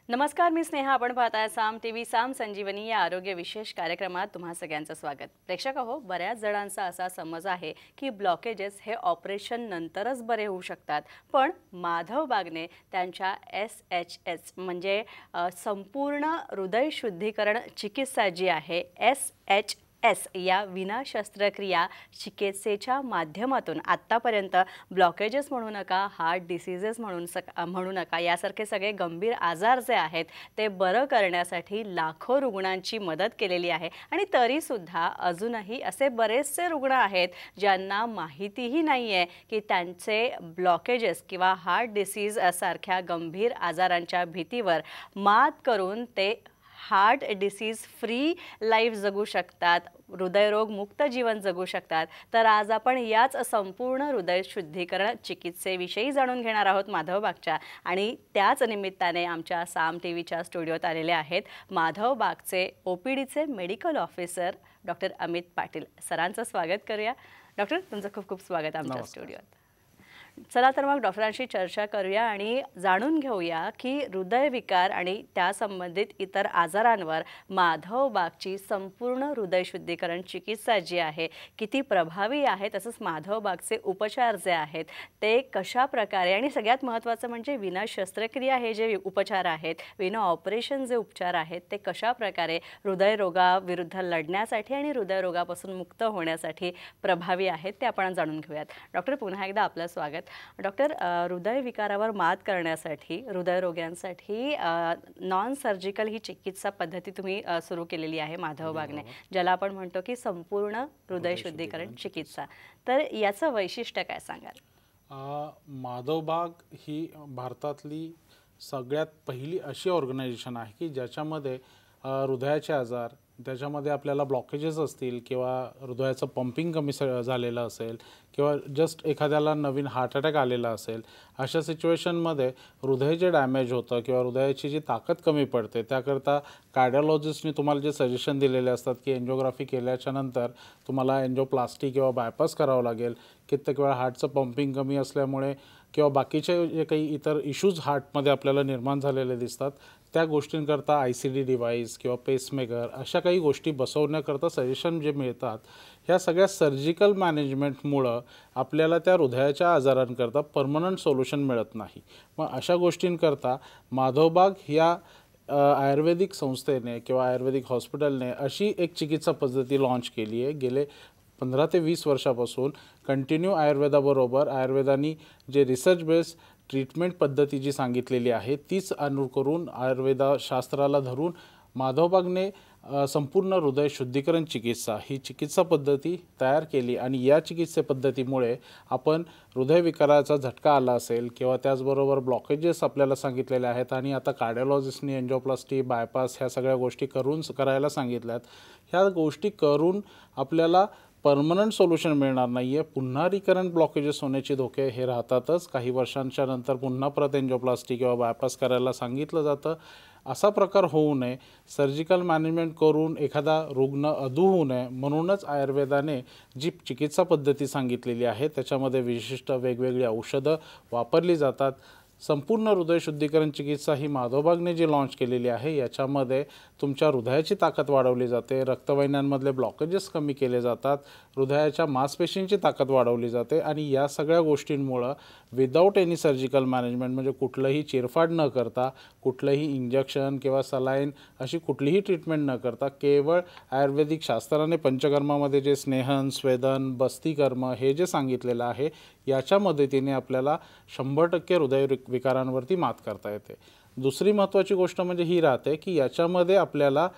नमस्कार, मी स्नेहा. आपण पाहताय साम टीव्ही. साम संजीवनी या आरोग्य विशेष कार्यक्रमात तुम्हा सगळ्यांचं स्वागत. प्रेक्षक हो, बऱ्याच जणांचा असा समज आहे की ब्लॉकेजेस हे ऑपरेशन नंतरच बरे होऊ शकतात. पण माधव बागने त्यांच्या SHS म्हणजे संपूर्ण हृदय शुद्धीकरण चिकित्सा जी आहे SHS या विना शस्त्रक्रिया चिकित्सेच्या माध्यमातून आत्तापर्यंत ब्लॉकेजेस म्हणू नका, हार्ट डिसीजेस म्हणू नका, यासारखे सगळे गंभीर आजार जे आहेत ते बरं करण्यासाठी लाखो रुग्णांची मदत केलेली आहे. आणि तरीसुद्धा अजूनही असे बरेचसे रुग्ण आहेत ज्यांना माहितीही नाही आहे की त्यांचे ब्लॉकेजेस किंवा हार्ट डिसीज सारख्या गंभीर आजारांच्या भीतीवर मात करून ते हार्ट डिसीज फ्री लाईफ जगू शकतात, हृदयरोग मुक्त जीवन जगू शकतात. तर आज आपण याच संपूर्ण हृदय शुद्धीकरण चिकित्सेविषयी जाणून घेणार आहोत माधव बागच्या. आणि त्याच निमित्ताने आमच्या साम टीव्हीच्या स्टुडिओत आलेले आहेत माधव बागचे OPDचे medical officer doctor Amit Patil. सरांचं स्वागत करूया. डॉक्टर, तुमचं खूप खूप स्वागत आमच्या स्टुडिओत. चला तर मग डॉक्टरांशी चर्चा करूया आणि जाणून घेऊया की हृदयविकार आणि त्या संबंधित इतर आजारांवर माधव बागची संपूर्ण हृदय शुद्धीकरण चिकित्सा जी आहे किती प्रभावी आहे, तसंच माधव बागचे उपचार जे आहेत ते कशा प्रकारे, आणि सगळ्यात महत्त्वाचं म्हणजे विना शस्त्रक्रिया हे जे उपचार आहेत, विना ऑपरेशन जे उपचार आहेत ते कशा प्रकारे हृदयरोगाविरुद्ध लढण्यासाठी आणि हृदयरोगापासून मुक्त होण्यासाठी प्रभावी आहेत ते आपण जाणून घेऊयात. डॉक्टर, पुन्हा एकदा आपलं स्वागत. डॉक्टर, हृदयविकारावर मात करण्यासाठी हृदयरोग्यांसाठी नॉन सर्जिकल ही चिकित्सा पद्धती तुम्ही सुरू केलेली आहे माधव बागने, ज्याला आपण म्हणतो की संपूर्ण हृदय शुद्धीकरण चिकित्सा. तर याचं वैशिष्ट्य काय सांगाल? माधव बाग ही भारतातली सगळ्यात पहिली अशी ऑर्गनायझेशन आहे की ज्याच्यामध्ये हृदयाचे आजार, त्याच्यामध्ये आपल्याला ब्लॉकेजेस असतील किंवा हृदयाचं पंपिंग कमी झालेलं असेल किंवा जस्ट एखाद्याला नवीन हार्ट अटॅक आलेला असेल, अशा सिच्युएशनमध्ये हृदय जे डॅमेज होतं किंवा हृदयाची जी ताकद कमी पडते, त्याकरता कार्डिओलॉजिस्टने तुम्हाला जे सजेशन दिलेले असतात की एन्जिओग्राफी केल्याच्या नंतर तुम्हाला एन्जिओप्लास्टी किंवा बायपास करावं लागेल. कित्येक वेळा हार्टचं पंपिंग कमी असल्यामुळे किंवा बाकीचे जे काही इतर इश्यूज हार्टमध्ये आपल्याला निर्माण झालेले दिसतात, त्या गोष्टींकरता ICD डिव्हाइस किंवा पेसमेकर अशा काही गोष्टी बसवण्याकरता सजेशन जे मिळतात, ह्या सगळ्या सर्जिकल मॅनेजमेंटमुळं आपल्याला त्या हृदयाच्या आजारांकरता परमनंट सोल्युशन मिळत नाही. मग अशा गोष्टींकरता माधवबाग ह्या आयुर्वेदिक संस्थेने किंवा आयुर्वेदिक हॉस्पिटलने अशी एक चिकित्सा पद्धती लॉन्च केली आहे. गेले 15 ते 20 वर्षापासून कंटिन्यू आयुर्वेदाबरोबर आयुर्वेदानी जे रिसर्च बेस्ड ट्रीटमेंट पद्धती जी सांगितलेली आहे तीच अनुकरून आयुर्वेदशास्त्राला धरून माधवबागने संपूर्ण हृदय शुद्धीकरण चिकित्सा ही चिकित्सा पद्धती तयार केली. आणि या चिकित्सा पद्धतीमुळे आपण हृदयविकाराचा झटका आला असेल किंवा त्याचबरोबर ब्लॉकेजेस आपल्याला सांगितलेले आहेत आणि आता कार्डिओलॉजिस्टनी एन्जिओप्लास्टी, बायपास ह्या सगळ्या गोष्टी करायला सांगितल्यात. ह्या गोष्टी करून आपल्याला परमनंट सोल्युशन मिळणार नाही आहे. पुन्हा रिकरंट ब्लॉकेजेस होण्याचे धोके हे राहतातच. काही वर्षांच्या नंतर पुन्हा परत एन्जिओप्लास्टी किंवा बायपास करायला सांगितलं जातं. असा प्रकार होऊ नये, सर्जिकल मॅनेजमेंट करून एखादा रुग्ण अधू होऊ नये म्हणूनच आयुर्वेदाने जी चिकित्सा पद्धती सांगितलेली आहे त्याच्यामध्ये विशिष्ट वेगवेगळी औषधं वापरली जातात. संपूर्ण हृदय शुद्धीकरण चिकित्सा ही माधवबागने जी लॉन्च केलेली आहे याच्यामध्ये तुमच्या हृदयाची ताकद वाढवली जाते, रक्तवाहिन्यांमधले ब्लॉकेजेस कमी केले जातात, हृदयाच्या मांसपेशींची ताकद वाढवली जाते. आणि या सगळ्या गोष्टींमुळं विदाऊट एनी सर्जिकल मॅनेजमेंट म्हणजे कुठलंही चिरफाड न करता, कुठलंही इंजेक्शन किंवा सलाईन अशी कुठलीही ट्रीटमेंट न करता, केवळ आयुर्वेदिक शास्त्राने पंचकर्मामध्ये जे स्नेहन, स्वेदन, बस्तीकर्म हे जे सांगितलेलं आहे याच्या मदतीने आपल्याला 100% हृदय विकारांवरती मात करता येते. दुसरी महत्त्वाची गोष्ट म्हणजे ही राहते की याच्यामध्ये आपल्याला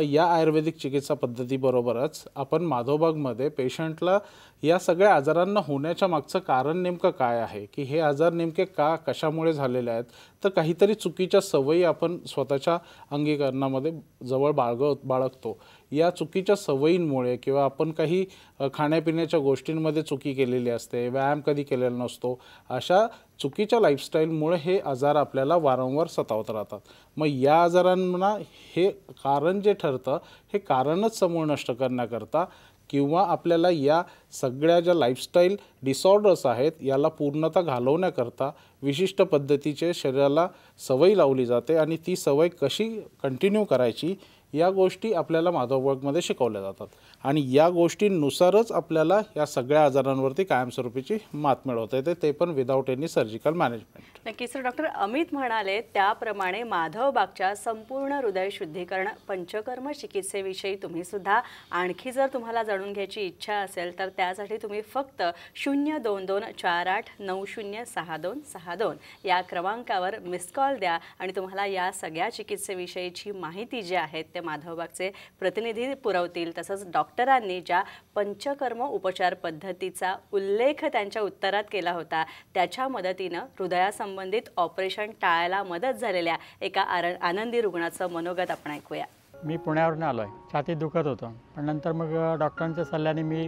या आयुर्वेदिक चिकित्सा पद्धतीबरोबरच आपण माधवबागमध्ये पेशंटला या सगळ्या आजारांना होण्याच्या मागचं कारण नेमकं काय आहे, की हे आजार नेमके कशामुळे झालेले आहेत, तर काहीतरी चुकीच्या सवयी आपण स्वतःच्या अंगीकरणामध्ये जवळ बाळगतो. या चुकीच्या सवयींमुळे किंवा आपण काही खाण्यापिण्याच्या गोष्टींमध्ये चुकी केलेली असते, व्यायाम कधी केलेला नसतो, अशा चुकीच्या लाईफस्टाईलमुळे हे आजार आपल्याला वारंवार सतावत राहतात. मग या आजारांना हे कारण जे ठरतं हे कारणच समूळ नष्ट करण्याकरता किंवा आपल्याला या सगळ्या ज्या लाईफस्टाईल डिसऑर्डर्स आहेत याला पूर्णतः घालवण्याकरता विशिष्ट पद्धतीचे शरीराला सवय लावली जाते आणि ती सवय कशी कंटिन्यू करायची या गोष्टी आपल्याला माधवबागमध्ये शिकवल्या जातात आणि या गोष्टींनुसारच आपल्याला या सगळ्या आजारांवरती कायमस्वरूपीची मात मिळवता येते, ते पण विदाऊट एनी सर्जिकल मॅनेजमेंट. नक्कीच सर. डॉक्टर अमित म्हणाले त्याप्रमाणे माधवबागच्या संपूर्ण हृदय शुद्धीकरण पंचकर्म चिकित्सेविषयी तुम्ही सुद्धा आणखी जर तुम्हाला जाणून घ्यायची इच्छा असेल तर त्यासाठी तुम्ही फक्त 02248906262 या क्रमांकावर मिस कॉल द्या आणि तुम्हाला या सगळ्या चिकित्सेविषयीची माहिती जी आहे ते माधवबागचे प्रतिनिधी पुरवतील. तसंच डॉक्टरांनी ज्या पंचकर्म उपचार पद्धतीचा उल्लेख त्यांच्या उत्तरात केला होता त्याच्या मदतीनं हृदयासंबंधित ऑपरेशन टाळायला मदत झालेल्या एका आनंदी रुग्णाचं मनोगत आपण ऐकूया. मी पुण्यावरून आलो आहे. छातीत दुखत होतं, पण नंतर मग डॉक्टरांच्या सल्ल्याने मी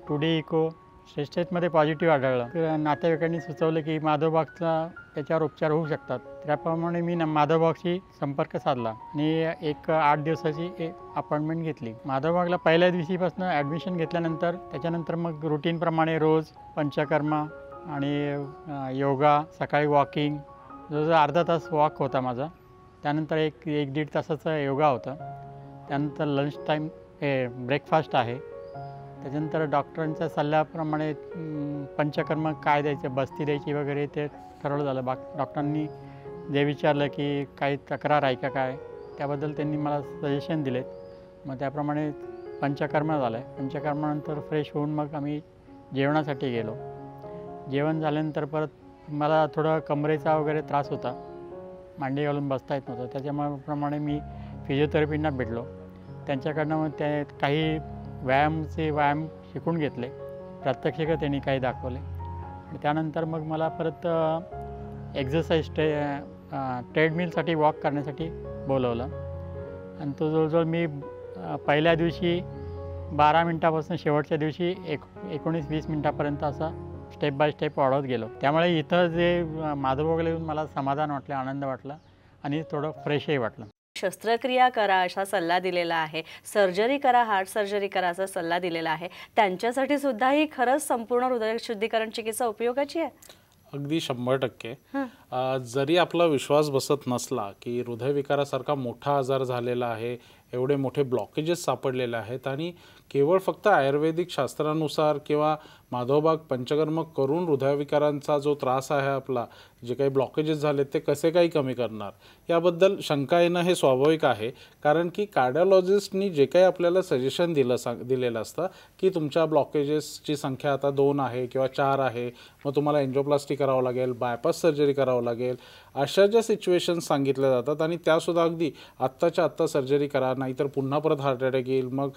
2D इको स्टेजमध्ये पॉझिटिव्ह आढळलं. नातेवाईकांनी सुचवलं की माधवबागचा त्याच्यावर उपचार होऊ शकतात. त्याप्रमाणे मी माधवबागशी संपर्क साधला आणि एक 8 दिवसाची अपॉइंटमेंट घेतली. माधवबागला पहिल्या दिवशीपासून ॲडमिशन घेतल्यानंतर त्याच्यानंतर मग रुटीनप्रमाणे रोज पंचकर्म आणि योगा, सकाळी वॉकिंग, जवळजवळ अर्धा तास वॉक होता माझा. त्यानंतर एक 1-1.5 तासाचा योगा होता. त्यानंतर लंच टाईम ब्रेकफास्ट आहे. त्याच्यानंतर डॉक्टरांच्या सल्ल्याप्रमाणे पंचकर्म काय द्यायचं, बस्ती द्यायची वगैरे ते ठरवलं झालं. डॉक्टरांनी जे विचारलं की काही तक्रार आहे का काय, त्याबद्दल त्यांनी मला सजेशन दिलेत. मग त्याप्रमाणे पंचकर्म झालं आहे. पंचकर्मानंतर फ्रेश होऊन मग आम्ही जेवणासाठी गेलो. जेवण झाल्यानंतर परत मला थोडं कमरेचा वगैरे त्रास होता, मांडी घालून बसता येत नव्हतं. त्याच्याप्रमाणे मी फिजिओथेरपींना भेटलो. त्यांच्याकडनं मग ते काही व्यायाम शिकून घेतले. प्रात्यक्षिकं त्यांनी काही दाखवले आणि त्यानंतर मग मला परत एक्झरसाईज ट्रेडमिलसाठी वॉक करण्यासाठी बोलवलं आणि तो जवळजवळ मी पहिल्या दिवशी 12 मिनटापासून शेवटच्या दिवशी 19-20 मिनटापर्यंत असा स्टेप बाय स्टेप वाढवत गेलो. त्यामुळे इथं जे माधवबागला येऊन मला समाधान वाटलं, आनंद वाटला आणि थोडं फ्रेशही वाटलं. शस्त्रक्रिया करा असा सल्ला दिलेला आहे, सर्जरी करा, हार्ट सर्जरी करा असा सल्ला दिलेला आहे, त्यांच्यासाठी सुद्धा ही खरंच संपूर्ण हृदय शुद्धीकरण चिकित्सा उपयोगाची आहे? अगदी 100%. जरी आपला विश्वास बसत नसला की हृदयविकारासारखा मोठा आजार झालेला आहे, एवढे मोठे ब्लॉकेजेस सापडलेले आहेत आणि केवळ फक्त आयुर्वेदिक शास्त्रानुसार किंवा माधवबाग पंचकर्म करून हृदयविकारांचा जो त्रास आहे आपला, जे काही ब्लॉकेजेस झाले ते कसे काही कमी करणार याबद्दल शंका येणं हे स्वाभाविक आहे. कारण की कार्डिओलॉजिस्टनी जे काही आपल्याला सजेशन दिलेलं असतं की तुमच्या ब्लॉकेजेसची संख्या आता 2 आहे किंवा 4 आहे, मग तुम्हाला एन्जिओप्लास्टी करावं लागेल, बायपास सर्जरी करावं लागेल, अशा ज्या सिच्युएशन्स सांगितल्या जातात आणि त्यासुद्धा अगदी आत्ताच्या आत्ता सर्जरी करा नाहीतर पुन्हा परत हार्ट अटॅक येईल, मग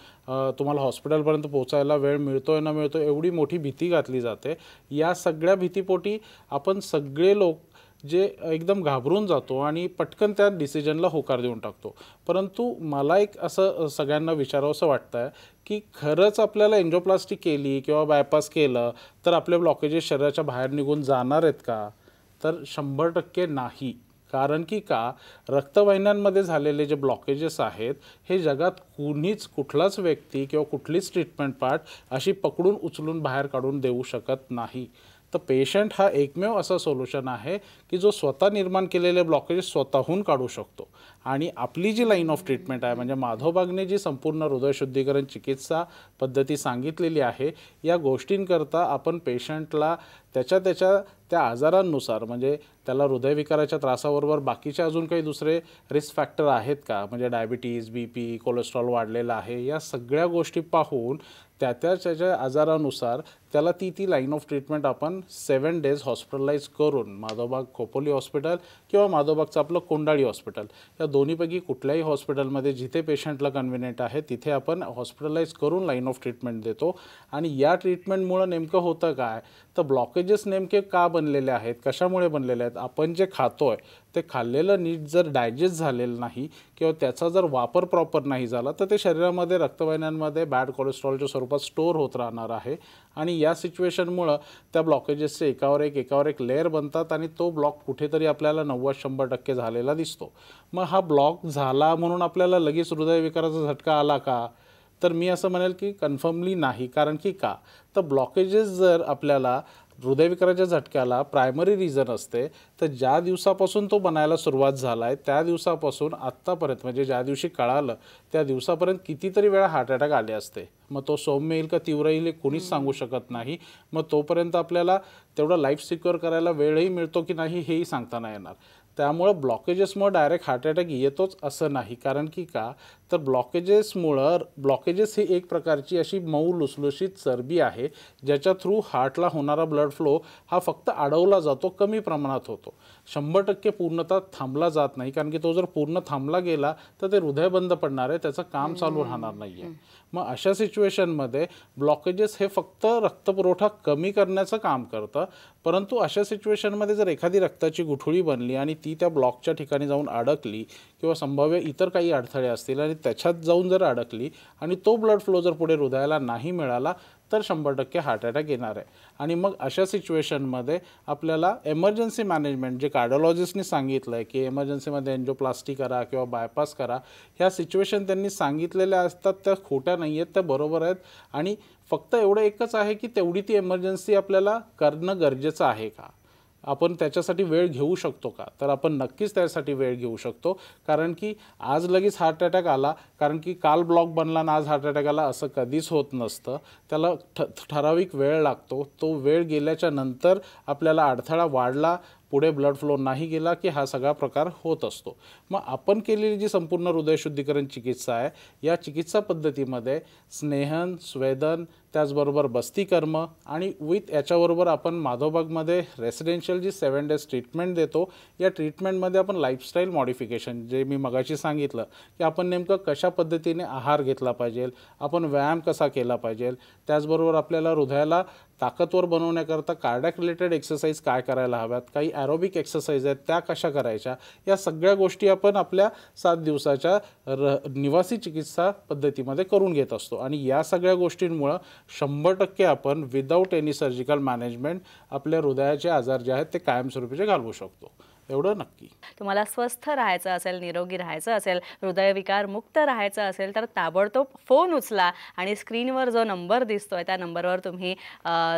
तुम्हाला हॉस्पिटलपर्यंत पोहोचायला वेळ मिळतोय ना मिळतो एवढी मोठी भीती घातली जाते. या सगळ्या भीतीपोटी आपण सगळे लोक जे एकदम घाबरून जातो आणि पटकन त्या डिसिजनला होकार देऊन टाकतो. परंतु मला एक असं सगळ्यांना विचारावंसं वाटतं आहे की खरंच आपल्याला एन्जिओप्लास्टी केली किंवा बायपास केलं तर आपले ब्लॉकेजेस शरीराच्या बाहेर निघून जाणार आहेत का? तर 100% नाही. कारण की का, रक्तवाहिन्यांमध्ये झालेले जे ब्लॉकेजेस आहेत हे जगात कुठलाच व्यक्ती किंवा कुठलीच ट्रीटमेंट पार्ट अशी पकडून उचलून बाहेर काढून देऊ शकत नाही. तर पेशंट हा एकमेव असा सोल्युशन आहे की जो स्वतः निर्माण केलेले ब्लॉकेजेस स्वतःहून काढू शकतो. आणि आपली जी लाईन ऑफ ट्रीटमेंट आहे म्हणजे माधवबागने जी संपूर्ण हृदयशुद्धीकरण चिकित्सा पद्धती सांगितलेली आहे, या गोष्टींकरता आपण पेशंटला त्या आजारांनुसार म्हणजे त्याला हृदयविकाराच्या त्रासाबरोबर बाकीचे अजून काही दुसरे रिस्क फॅक्टर आहेत का, म्हणजे डायबिटीज, BP, कोलेस्ट्रॉल वाढलेला आहे, या सगळ्या गोष्टी पाहून त्याच्या आजारानुसार त्याला ती लाईन ऑफ ट्रीटमेंट आपण 7 डेज हॉस्पिटलाइज करून माधवबाग खोपोली हॉस्पिटल किंवा माधवबागचं आपलं कोंडाळी हॉस्पिटल या दोन्हीपैकी कुठल्याही हॉस्पिटलमध्ये जिथे पेशंटला कन्व्हिनियंट आहे तिथे आपण हॉस्पिटलाइज करून लाईन ऑफ ट्रीटमेंट देतो. आणि या ट्रीटमेंटमुळं नेमकं होतं काय, तर ब्लॉकेजेस नेमके का बनलेले आहेत, कशामुळे बनलेले आहेत, आपण जे खातोय ते खाल्लेलं नीट जर डायजेस्ट झालेलं नाही किंवा त्याचा जर वापर प्रॉपर नाही झाला तर ते शरीरामध्ये रक्तवाहिन्यांमध्ये बॅड कोलेस्ट्रॉलच्या स्वरूपात स्टोअर होत राहणार आहे. आणि या सिच्युएशनमुळं त्या ब्लॉकेजेसचे एकावर एक लेअर बनतात आणि तो ब्लॉक कुठेतरी आपल्याला 90-100% झालेला दिसतो. मग हा ब्लॉक झाला म्हणून आपल्याला लगेच हृदयविकाराचा झटका आला का? तर मी असं म्हणेल की कन्फर्मली नाही. कारण की का, तर ब्लॉकेजेस जर आपल्याला हृदयविकाराच्या झटक्याला प्रायमरी रिझन असते, तर ज्या दिवसापासून तो बनायला सुरुवात झाला आहे त्या दिवसापासून आत्तापर्यंत, म्हणजे ज्या दिवशी कळालं त्या दिवसापर्यंत कितीतरी वेळा हार्ट अटॅक आले असते. मग तो सौम्य येईल का तीव्र येईल हे कोणीच सांगू शकत नाही. मग तोपर्यंत आपल्याला तेवढा लाईफ सिक्युअर करायला वेळही मिळतो की नाही हेही सांगता नाही येणार. त्यामुळं ब्लॉकेजेसमुळे डायरेक्ट हार्ट अटॅक येतोच असं नाही. कारण की का, तर ब्लॉकेजेस ही एक प्रकारची अशी मऊ लुसलुशीत चरबी आहे ज्याच्या थ्रू हार्टला होणारा ब्लड फ्लो हा फक्त अडवला जातो, कमी प्रमाणात होतो. 100% पूर्णतः थांबला जात नाही. कारण की तो जर पूर्ण थांबला गेला तर ते हृदय बंद पडणार आहे, त्याचं काम चालू राहणार नाही आहे. मग अशा सिच्युएशनमध्ये ब्लॉकेजेस हे फक्त रक्तपुरवठा कमी करण्याचं काम करतं. परंतु अशा सिच्युएशनमध्ये जर एखादी रक्ताची गुठळी बनली आणि ती त्या ब्लॉकच्या ठिकाणी जाऊन अडकली किंवा संभाव्य इतर काही अडथळे असतील आणि त्याच्यात जाऊन जर अडकली आणि तो ब्लड फ्लो जर पुढे हृदयाला नाही मिळाला तर 100% हार्ट अटॅक येणार आहे. आणि मग अशा सिच्युएशनमध्ये आपल्याला एमर्जन्सी मॅनेजमेंट जे कार्डिओलॉजिस्टनी सांगितलं आहे की एमर्जन्सीमध्ये एन्जिओप्लास्टी करा किंवा बायपास करा, ह्या सिच्युएशन त्यांनी सांगितलेल्या असतात त्या खोट्या नाही आहेत, त्या बरोबर आहेत. आणि फक्त एवढं एकच आहे की तेवढी ती एमर्जन्सी आपल्याला करणं गरजेचं आहे का, आपण त्याच्यासाठी वेळ घेऊ शकतो का, तर आपण नक्कीच त्यासाठी वेळ घेऊ शकतो. कारण की आज लगेच हार्ट अटॅक आला, कारण की काल ब्लॉक बनला आणि आज हार्ट अटॅक आला असं कधीच होत नसतं. त्याला ठराविक वेळ लागतो. तो वेळ गेल्याच्या नंतर आपल्याला अडथळा वाढला, पुढे ब्लड फ्लो नाही गेला की हा सगळा प्रकार होत असतो. मग आपण केलेली जी संपूर्ण हृदयशुद्धीकरण चिकित्सा आहे, या चिकित्सा पद्धतीमध्ये स्नेहन, स्वेदन, त्याचबरोबर बस्तीकर्म आणि याच्याबरोबर आपण माधवबागमध्ये रेसिडेन्शियल जी 7 days ट्रीटमेंट देतो. या ट्रीटमेंटमध्ये आपण लाईफस्टाईल मॉडिफिकेशन, जे मी मगाशी सांगितलं की आपण नेमकं कशा पद्धतीने आहार घेतला पाहिजे, आपण व्यायाम कसा केला पाहिजे, त्याचबरोबर आपल्याला हृदयाला ताकदवर बनवण्याकरता कार्डियाक रिलेटेड एक्सरसाइज काय करायला हव्यात, काही ॲरोबिक एक्सरसाइज आहेत त्या कशा करायच्या, या सगळ्या गोष्टी आपण आपल्या 7 दिवसाच्या निवासी चिकित्सा पद्धतीमध्ये करून घेत असतो. आणि या सगळ्या गोष्टींमुळं 100% आपण विदाऊट एनी सर्जिकल मॅनेजमेंट आपल्या हृदयाचे आजार जे आहेत ते कायमस्वरूपीचे घालवू शकतो. एवढं नक्की. तुम्हाला स्वस्थ राहायचं असेल, निरोगी राहायचं असेल, हृदयविकार मुक्त राहायचं असेल तर ताबडतोब फोन उचला आणि स्क्रीनवर जो नंबर दिसतोय त्या नंबरवर तुम्ही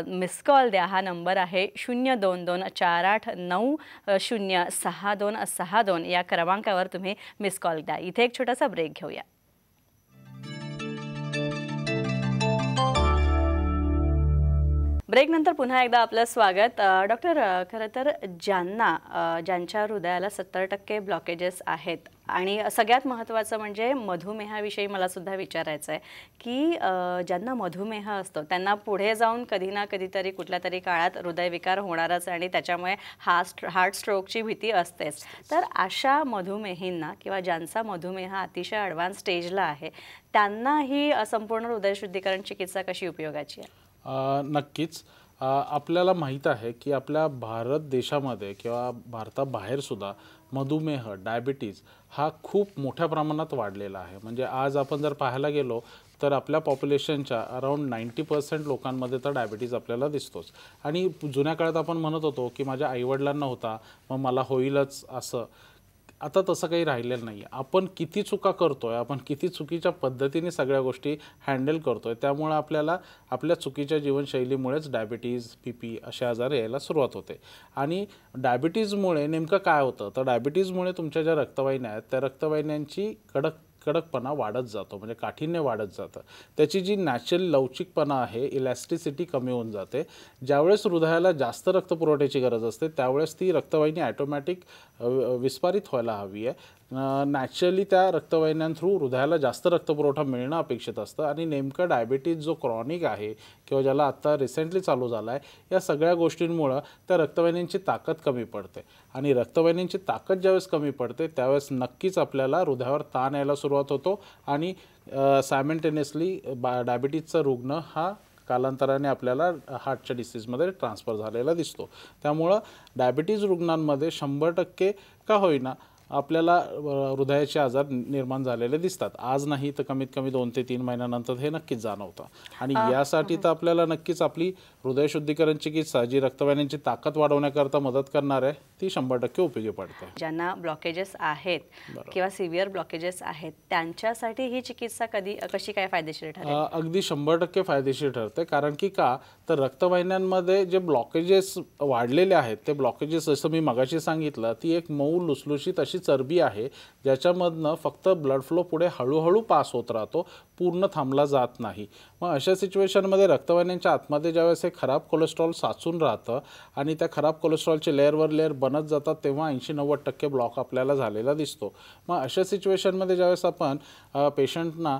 मिस कॉल द्या. हा नंबर आहे 02248906262 या क्रमांकावर तुम्ही मिस कॉल द्या. इथे एक छोटासा ब्रेक घेऊया. ब्रेकनंतर पुन्हा एकदा आपलं स्वागत. डॉक्टर, खरं तर ज्यांच्या हृदयाला 70% ब्लॉकेजेस आहेत आणि सगळ्यात महत्त्वाचं म्हणजे मधुमेहाविषयी मला सुद्धा विचारायचं आहे की ज्यांना मधुमेह असतो त्यांना पुढे जाऊन कधी ना कधीतरी कुठल्या तरी काळात हृदयविकार होणारच आणि त्याच्यामुळे हार्ट स्ट्रोकची भीती असतेच. तर अशा मधुमेहींना किंवा ज्यांचा मधुमेह अतिशय ॲडव्हान्स स्टेजला आहे त्यांना ही संपूर्ण हृदयशुद्धीकरण चिकित्सा कशी उपयोगाची आहे? नक्कीच. आपल्याला माहीत आहे की आपल्या भारत देशामध्ये किंवा भारताबाहेरसुद्धा मधुमेह, डायबिटीज हा खूप मोठ्या प्रमाणात वाढलेला आहे. म्हणजे आज आपण जर पाहायला गेलो तर आपल्या पॉप्युलेशनच्या अराउंड 90% लोकांमध्ये तर डायबिटीज आपल्याला दिसतोच. आणि जुन्या काळात आपण म्हणत होतो की माझ्या आईवडिलांना होता मग मला होईलच असं. आता तसं काही राहिलेलं नाही आहे. आपण किती चुका करतो आहे, आपण किती चुकीच्या पद्धतीने सगळ्या गोष्टी हँडल करतो आहे, त्यामुळे आपल्याला आपल्या चुकीच्या जीवनशैलीमुळेच डायबिटीज, BP असे आजार यायला सुरुवात होते. आणि डायबिटीजमुळे नेमकं काय होतं, तर डायबिटीजमुळे तुमच्या ज्या रक्तवाहिन्या आहेत त्या रक्तवाहिन्यांची कडकपणा वाढत जातो, म्हणजे काठीण्य वाढत जातं. त्याची जी नॅचरल लवचिकपणा आहे, इलॅस्टिसिटी कमी होऊन जाते. ज्यावेळेस हृदयाला जास्त रक्तपुरवठ्याची गरज असते त्यावेळेस ती रक्तवाहिनी ॲटोमॅटिक विस्फारित व्हायला हवी आहे. नॅचरली त्या रक्तवाहिन्यां थ्रू हृदयाला जास्त रक्तपुरवठा मिळणं अपेक्षित असतं. आणि नेमकं डायबिटीज जो क्रॉनिक आहे किंवा ज्याला आत्ता रिसेंटली चालू झाला आहे, या सगळ्या गोष्टींमुळं त्या रक्तवाहिन्यांची ताकद कमी पडते. आणि रक्तवाहिन्यांची ताकद ज्यावेळेस कमी पडते त्यावेळेस नक्कीच आपल्याला हृदयावर ताण यायला सुरुवात होतो आणि सायमल्टेनियसली डायबिटीजचा रुग्ण हा कालांतराने आपल्याला हार्टच्या डिसीजमध्ये ट्रान्सफर झालेला दिसतो. त्यामुळं डायबिटीज रुग्णांमध्ये 100% का होईना आपल्याला हृदयाचे आजार निर्माण झालेले दिसतात. आज नाही तर कमीत कमी 2 ते 3 महिन्यानंतर हे नक्कीच जाणवतं. आणि यासाठी तर आपल्याला नक्कीच आपली हृदयशुद्धीकरण चिकित्सा जी रक्तवाहिन्यांची ताकद वाढवण्याकरता मदत करणार आहे ती 100% उपयोगी पडते. ज्यांना ब्लॉकेजेस आहेत किंवा सिव्हिअर ब्लॉकेजेस आहेत त्यांच्यासाठी ही चिकित्सा कशी काय फायदेशीर ठरेल? अगदी 100% फायदेशीर ठरते. कारण की का तर रक्तवाहिन्यांमध्ये जे ब्लॉकेजेस वाढलेले आहेत ते ब्लॉकेजेस जसं मी मगाशी सांगितलं ती एक मऊ लुसलुशीत अशी चरबी आहे ज्याच्यामधनं फक्त ब्लड फ्लो पुढे हळूहळू पास होत राहतो, पूर्ण थांबला जात नाही. मग अशा सिच्युएशनमध्ये रक्तवाहिन्यांच्या आतमध्ये ज्यावेळेस हे खराब कोलेस्ट्रॉल साचून राहतं आणि त्या खराब कोलेस्ट्रॉलचे लेअरवर लेअर बनत जातात तेव्हा 80-90% ब्लॉक आपल्याला झालेला दिसतो. मग अशा सिच्युएशनमध्ये ज्यावेळेस आपण पेशंटना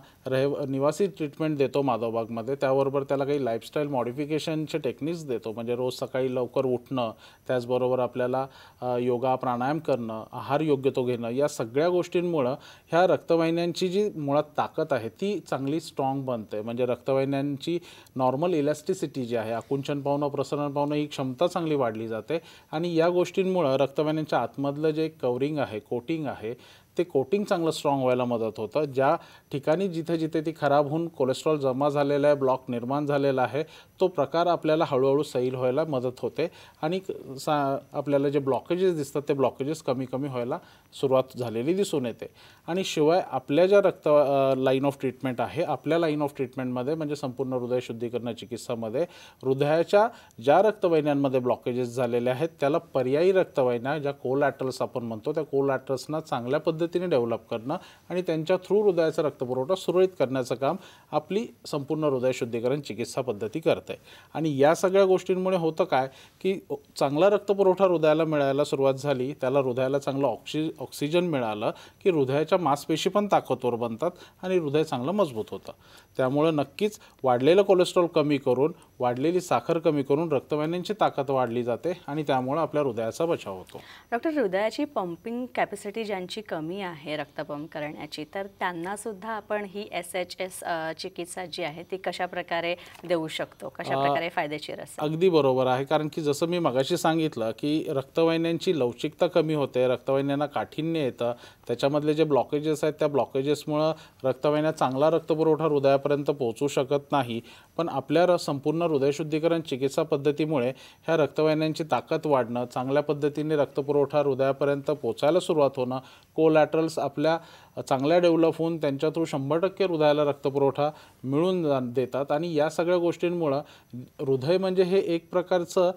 निवासी ट्रीटमेंट देतो माधवबागमध्ये, त्याबरोबर त्याला काही लाईफस्टाईल मॉडिफिकेशनचे टेक्निक्स देतो. म्हणजे रोज सकाळी लवकर उठणं, त्याचबरोबर आपल्याला योगा प्राणायाम करणं, आहार योग्य तो घेणं, या सगळ्या गोष्टींमुळं ह्या रक्तवाहिन्यांची जी मुळात ताकद आहे ती चांगली स्ट्रॉंग बनते. म्हणजे रक्तवाहिन्यांची नॉर्मल इलॅस्टिसिटी जी आहे, आकुंचन पावणं प्रसरण पावणं ही क्षमता चांगली वाढली जाते. आणि या गोष्टींमुळं रक्तवाहिन्यांच्या आतमधलं जे कवरिंग आहे, कोटिंग आहे, ते कोटिंग चांगलं स्ट्रॉंग व्हायला मदत होतं. ज्या ठिकाणी जिथे जिथे ती खराब होऊन कोलेस्ट्रॉल जमा झालेला आहे, ब्लॉक निर्माण झालेला आहे, तो प्रकार आपल्याला हळूहळू सैल व्हायला मदत होते आणि आपल्याला जे ब्लॉकेजेस दिसतात ते ब्लॉकेजेस कमी कमी व्हायला सुरुवात झालेली दिसून येते. आणि शिवाय आपल्या ज्या लाईन ऑफ ट्रीटमेंट आहे, आपल्या लाईन ऑफ ट्रीटमेंटमध्ये म्हणजे संपूर्ण हृदय शुद्धीकरण चिकित्सामध्ये हृदयाच्या ज्या रक्तवाहिन्यांमध्ये ब्लॉकेजेस झालेले आहेत त्याला पर्यायी रक्तवाहिन्या ज्या कोलॅटरल्स आपण म्हणतो त्या कोलॅटरल्सना चांगल्या पद्धतीने डेव्हलप करणं आणि त्यांच्या थ्रू हृदयाचा रक्तपुरवठा सुरळीत करण्याचं काम आपली संपूर्ण हृदय शुद्धीकरण चिकित्सा पद्धती करते. आणि या सगळ्या गोष्टींमुळे होतं काय की चांगला रक्तपुरवठा हृदयाला मिळायला सुरुवात झाली, त्याला हृदयाला चांगलं ऑक्सिजन मिळालं की हृदयाच्या मांसपेशी पण ताकदवर बनतात आणि हृदय चांगलं मजबूत होतं. त्यामुळं नक्कीच वाढलेलं कोलेस्ट्रॉल कमी करून, वाढलेली साखर कमी करून रक्तवाहिन्यांची ताकद वाढली जाते आणि त्यामुळे आपल्या हृदयाचा बचाव होतो. डॉक्टर, हृदयाची पंपिंग कॅपॅसिटी ज्यांची कमी आहे रक्त पंप करण्याची, तर त्यांना सुद्धा आपण ही SHS चिकित्सा जी आहे ती कशा प्रकारे देऊ शकतो, कशा प्रकारे फायदेशीर असेल? अगदी बरोबर आहे. कारण की जसं मी मगाशी सांगितलं की रक्तवाहिन्यांची लवचिकता कमी होते, रक्तवाहिन्यांना काठिण्य येतं, त्याच्यामधले जे ब्लॉकेजेस आहेत त्या ब्लॉकेजेसमुळं रक्तवाहिन्या चांगला रक्तपुरवठा हृदयापर्यंत पोहोचू शकत नाही. पण आपल्या संपूर्ण हृदयशुद्धीकरण चिकित्सा पद्धतीमुळे ह्या रक्तवाहिन्यांची ताकद वाढणं, चांगल्या पद्धतीने रक्तपुरवठा हृदयापर्यंत पोचायला सुरुवात होणं, कोलॅटरल्स आपल्या चांगल्या डेव्हलप होऊन त्यांच्या थ्रू 100% हृदयाला रक्तपुरवठा मिळून देतात. आणि या सगळ्या गोष्टींमुळं हृदय म्हणजे हे एक प्रकारचं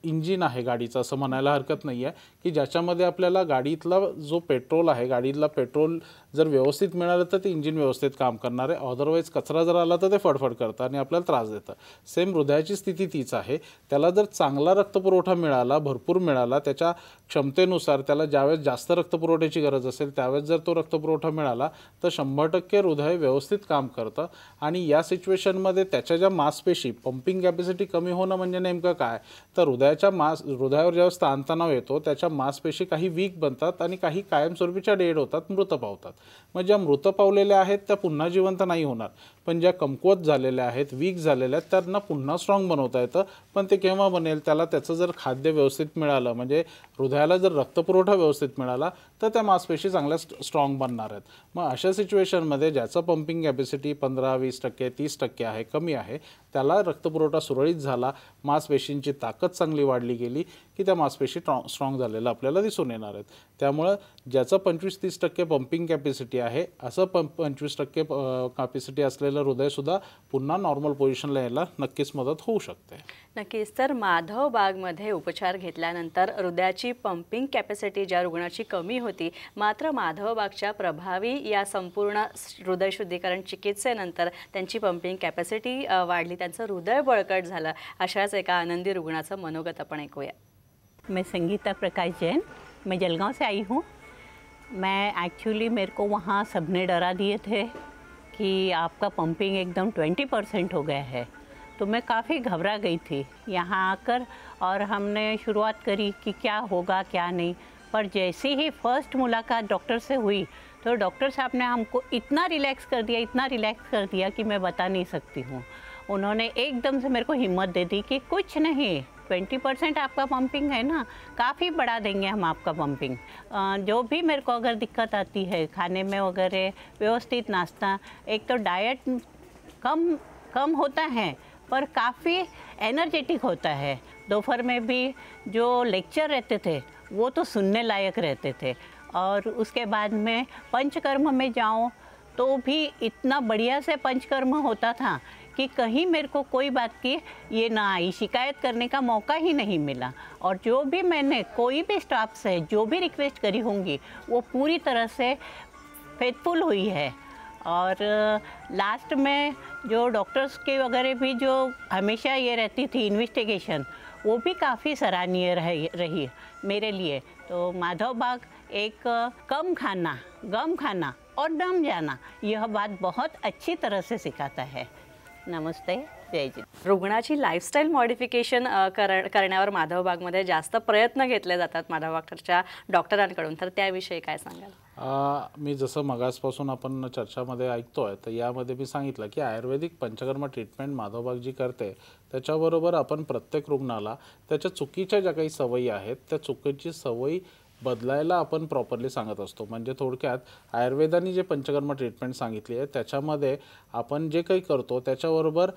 इंजिन आहे गाडीचं, असं म्हणायला हरकत नाही आहे की ज्याच्यामध्ये आपल्याला गाडीतला जो पेट्रोल आहे, गाडीतला पेट्रोल जर व्यवस्थित मिळालं तर ते इंजिन व्यवस्थित काम करणार आहे, अदरवाईज कचरा जर आला तर ते फडफड करतं आणि आपल्याला त्रास देतं. सेम हृदयाची स्थिती तीच आहे. त्याला जर चांगला रक्तपुरवठा मिळाला, भरपूर मिळाला, त्याच्या क्षमतेनुसार त्याला ज्यावेळेस जास्त रक्तपुरवठ्याची गरज असेल त्यावेळेस जर तो रक्तपुरवठा मिळाला तर 100% हृदय व्यवस्थित काम करतं. आणि या सिच्युएशनमध्ये त्याच्या ज्या मांसपेशी पंपिंग कॅपॅसिटी कमी होणं म्हणजे नेमकं काय तर हृदयावर ज्यावेळेस ताणतणाव येतो त्याच्या मांसपेशी काही वीक बनतात आणि काही कायमस्वरूपीच्या डेड होतात, मृत पावतात. मग ज्या मृत पावलेल्या आहेत त्या पुन्हा जिवंत नाही होणार, पण ज्या कमकुवत झालेल्या आहेत, वीक झालेल्या आहेत त्यांना पुन्हा स्ट्रॉंग बनवता येतं. पण ते केव्हा बनेल, त्याला त्याचं जर खाद्य व्यवस्थित मिळालं, म्हणजे हृदयाला जर रक्तपुरवठा व्यवस्थित मिळाला तर त्या मांसपेशी चांगल्या स्ट्रॉंग बनणार आहेत. मग अशा सिच्युएशनमध्ये ज्याचं पंपिंग कॅपॅसिटी 15-20%, 30% आहे, कमी आहे, त्याला रक्तपुरवठा सुरळीत झाला, मांसपेशींची ताकद चांगली वाढली गेली की त्या मांसपेशी स्ट्रॉंग झालेलं आपल्याला दिसून येणार आहेत. त्यामुळं ज्याचं 25-30% पंपिंग कॅपॅसिटी आहे असं 25% कॅपॅसिटी असलेलं हृदयसुद्धा पुन्हा नॉर्मल पोझिशनला यायला नक्कीच मदत होऊ शकते. नक्कीच. तर माधवबागमध्ये उपचार घेतल्यानंतर हृदयाची पंपिंग कॅपॅसिटी ज्या रुग्णाची कमी होती, मात्र माधवबागच्या प्रभावी या संपूर्ण हृदय शुद्धीकरण चिकित्सेनंतर त्यांची पंपिंग कॅपॅसिटी वाढली, त्यांचं हृदय बळकट झालं, अशाच एका आनंदी रुग्णाचं मनोगत आपण ऐकूया. मैं संगीता प्रकाश जैन, मैं जलगांव से आई हूँ. मैं एक्चुअली मेरे को वहाँ सबने डरा दिए थे कि आपका पंपिंग एकदम 20% हो गया है, तो मैं काफ़ी घबरा गई थी यहाँ आकर. और हमने शुरुआत करी कि क्या होगा क्या नहीं, पर जैसे ही फर्स्ट मुलाकात डॉक्टर से हुई तो डॉक्टर साहब ने हमको इतना रिलैक्स कर दिया कि मैं बता नहीं सकती हूँ. उन्होंने एकदम से मेरे को हिम्मत दे दी कि कुछ नहीं, 20% आपका पंपिंग है ना, काफ़ी बढ़ा देंगे हम आपका पंपिंग. जो भी मेरे को अगर दिक्कत आती है खाने में वगैरह, व्यवस्थित नाश्ता, एक तो डाइट कम होता है पर काफ़ी एनर्जेटिक होता है। दोपहर में भी जो लेक्चर रहते थे वो तो सुनने लायक रहते थे, और उसके बाद में पंचकर्म में जाऊँ तो भी इतना बढ़िया से पंचकर्म होता था कि कहीं मेरे को कोई बात की ये ना आई, शिकायत करने का मौका ही नहीं मिला। और जो भी मैंने कोई भी स्टाफ से जो भी रिक्वेस्ट करी होंगी वो पूरी तरह से फेथफुल हुई है। और लास्ट में जो डॉक्टर्स के वगैरह भी जो हमेशा ये रहती थी इन्वेस्टिगेशन, वो भी काफ़ी सराहनीय रही मेरे लिए। तो माधव बाग एक कम खाना, गम खाना और दम जाना, यह बात बहुत अच्छी तरह से सिखाता है। नमस्ते, जय जी। रुग्णाची लाईफस्टाईल मॉडिफिकेशन करण्यावर माधवबागमध्ये जास्त प्रयत्न घेतले जातात माधवबागच्या डॉक्टरांकडून, तर त्याविषयी काय सांगाल? मी जसं मगासपासून आपण चर्चामध्ये ऐकतोय, तर यामध्ये मी सांगितलं की आयुर्वेदिक पंचकर्म ट्रीटमेंट माधवबाग जी करते त्याच्याबरोबर आपण प्रत्येक रुग्णाला त्याच्या चुकीच्या ज्या काही सवयी आहेत त्या चुकीची सवयी बदलायला आपण प्रॉपरली सांगत असतो। म्हणजे थोडक्यात आयुर्वेदाने जे पंचकर्म ट्रीटमेंट सांगितली आहे त्याच्यामध्ये आपण जे काही करतो त्याच्याबरोबर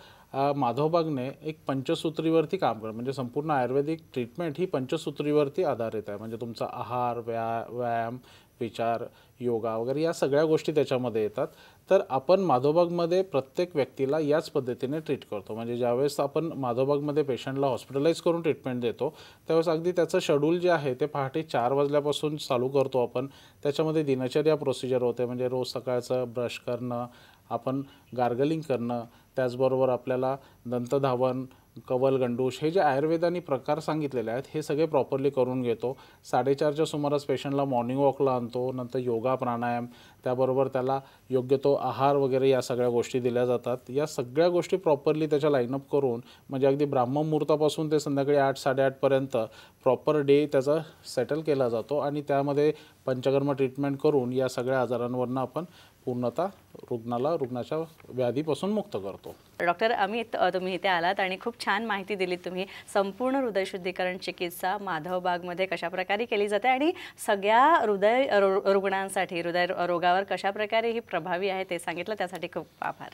माधवबागने एक पंचसूत्रीवरती काम करतो। म्हणजे संपूर्ण आयुर्वेदिक ट्रीटमेंट ही पंचसूत्रीवरती आधारित आहे। म्हणजे तुमचा आहार, व्यायाम, विचार, योगा वगैरे या सगळ्या गोष्टी त्याच्यामध्ये येतात। तर आपण माधवबागमध्ये प्रत्येक व्यक्तीला याच पद्धतीने ट्रीट करतो। म्हणजे ज्यावेळेस आपण माधवबागमध्ये पेशंटला हॉस्पिटलाइज करून ट्रीटमेंट देतो त्यावेळेस अगदी त्याचं शेड्यूल जे आहे ते पहाटे 4 वाजल्यापासून चालू करतो आपण। त्याच्यामध्ये दिनचर्या प्रोसिजर होते, म्हणजे रोज सकाळचं ब्रश करणं, आपण गार्गलिंग करणं, त्याचबरोबर आपल्याला दंतधावन, कवल गंडूश हे जे आयुर्वेदाने प्रकार सांगितलेले आहेत हे सगळे प्रॉपरली करून घेतो। 4:30च्या सुमारास पेशंटला मॉर्निंग वॉकला आणतो, नंतर योगा, प्राणायाम, त्याबरोबर त्याला योग्य तो आहार वगैरे या सगळ्या गोष्टी दिल्या जातात। या सगळ्या गोष्टी प्रॉपरली त्याच्या लाईनअप करून म्हणजे अगदी ब्राह्ममुहूर्तापासून ते संध्याकाळी 8-8:30 पर्यंत प्रॉपर डे त्याचा सेटल केला जातो आणि त्यामध्ये पंचकर्म ट्रीटमेंट करून या सगळ्या आजारांवरनं आपण पूर्णतः रुग्णाच्या व्याधीपासून मुक्त करतो। डॉक्टर अमित, तुम्ही इथे आलात आणि खूप छान माहिती दिलीत तुम्ही। संपूर्ण हृदयशुद्धीकरण चिकित्सा माधवबागमध्ये कशाप्रकारे केली जाते आणि सगळ्या हृदय रुग्णांसाठी हृदय रोगावर कशाप्रकारे ही प्रभावी आहे ते सांगितलं, त्यासाठी खूप आभार।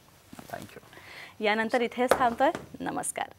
थँक्यू। यानंतर इथेच थांबतोय। नमस्कार।